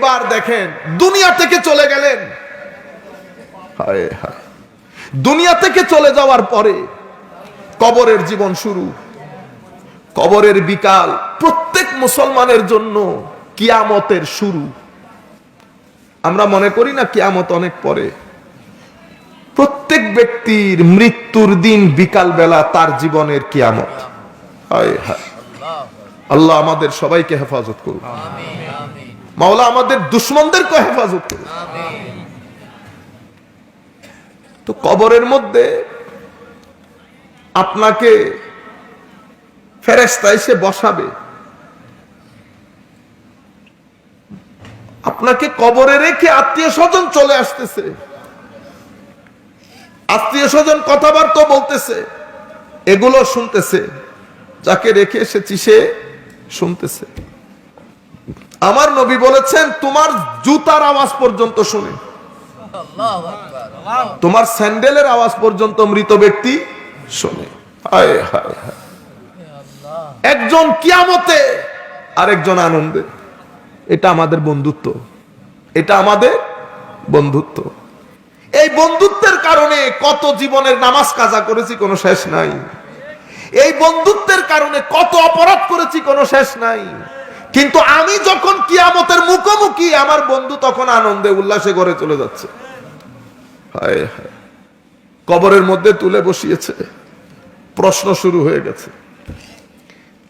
এবার দেখেন দুনিয়া থেকে চলে গেলেন। হায় হায়, দুনিয়া থেকে চলে যাওয়ার পরে কবরের জীবন শুরু, কবরের বিকাল প্রত্যেক মুসলমানের জন্য কিয়ামতের শুরু। আমরা মনে করি না কিয়ামত অনেক পরে। প্রত্যেক ব্যক্তির মৃত্যুর দিন বিকাল বেলা তার জীবনের কিয়ামত। হায় হায়, আল্লাহ আমাদের সবাইকে হেফাজত করুন, মাওলা আমাদের দুশমনদেরকে হেফাজত করুন। তো কবরের মধ্যে আপনাকে ফেরেশতা এসে বসাবে, আপনাকে কবরে রেখে আত্মীয় স্বজন চলে আসতেছে, আত্মীয় স্বজন কথাবার্তা বলতেছে, এগুলো শুনতেছে, যাকে রেখে এসেছি সে শুনতেছে। আমার নবী বলেছেন তোমার জুতার আওয়াজ পর্যন্ত শুনে, তোমার স্যান্ডেলের আওয়াজ পর্যন্ত মৃত ব্যক্তি শুনে। হায় হায় হায়, একজন কিয়ামতে আরেকজন আনন্দে। এটা আমাদের বন্ধুত্ব, এটা আমাদের বন্ধুত্ব। এই বন্ধুত্বের কারণে কত জীবনের নামাজ কাজা করেছি কোনো শেষ নাই। এই বন্ধুত্বের কারণে কত অপরাধ করেছি কোনো শেষ নাই। কিন্তু আমি যখন কিয়ামতের মুখোমুখি, আমার বন্ধু তখন আনন্দে উল্লাসে ঘরে চলে যাচ্ছে। হায় হায়, কবরের মধ্যে তুলে বসিয়েছে, প্রশ্ন শুরু হয়ে গেছে।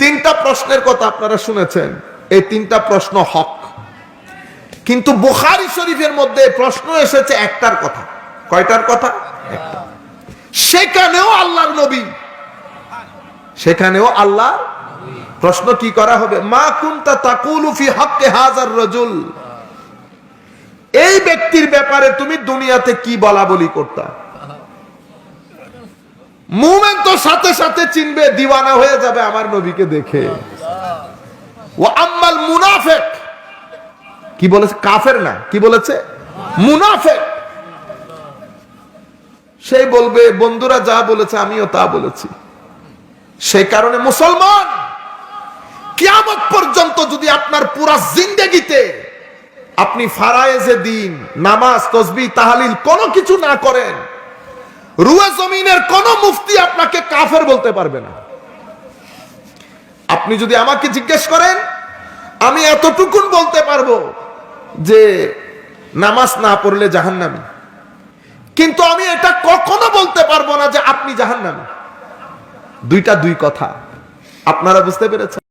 তিনটা প্রশ্নের কথা আপনারা শুনেছেন, এই তিনটা প্রশ্ন হক। কিন্তু বুখারী শরীফের মধ্যে প্রশ্ন এসেছে একটার কথা। কয়টার কথা? একটা। সেখানেও আল্লাহর নবী, সেখানেও আল্লাহ প্রশ্ন কি করা হবে, মা কুনতা তাকুলু ফি হাক্কি হাযার রাজুল, এই ব্যক্তির ব্যাপারে তুমি দুনিয়াতে কি বলা বলি করতা? মুমিন তো সাথে সাথে চিনবে, দিওয়ানা হয়ে যাবে আমার নবীকে দেখে। ওয়া আম্মাল মুনাফিক, কি বলেছে? কাফের না, কি বলেছে? মুনাফিক। সেই বলবে বন্ধুরা যা বলেছে আমিও তা বলেছি। সেই কারণে মুসলমান, কিয়ামত পর্যন্ত যদি আপনার পুরা জিন্দেগিতে আপনি ফারায়েজে দিন, নামাজ, তাসবিহ, তাহলিল কোনো কিছু না করেন, রুয়ে জমিনের কোন মুফতি আপনাকে কাফের বলতে পারবে না। আপনি যদি আমাকে জিজ্ঞেস করেন, আমি এতটুকুন বলতে পারবো যে নামাজ না পড়লে জাহান্নামী, কিন্তু আমি এটা কখনো বলতে পারবো না যে আপনি জাহান্নামী। দুইটা দুই কথা। আপনারা বুঝতে পেরেছেন?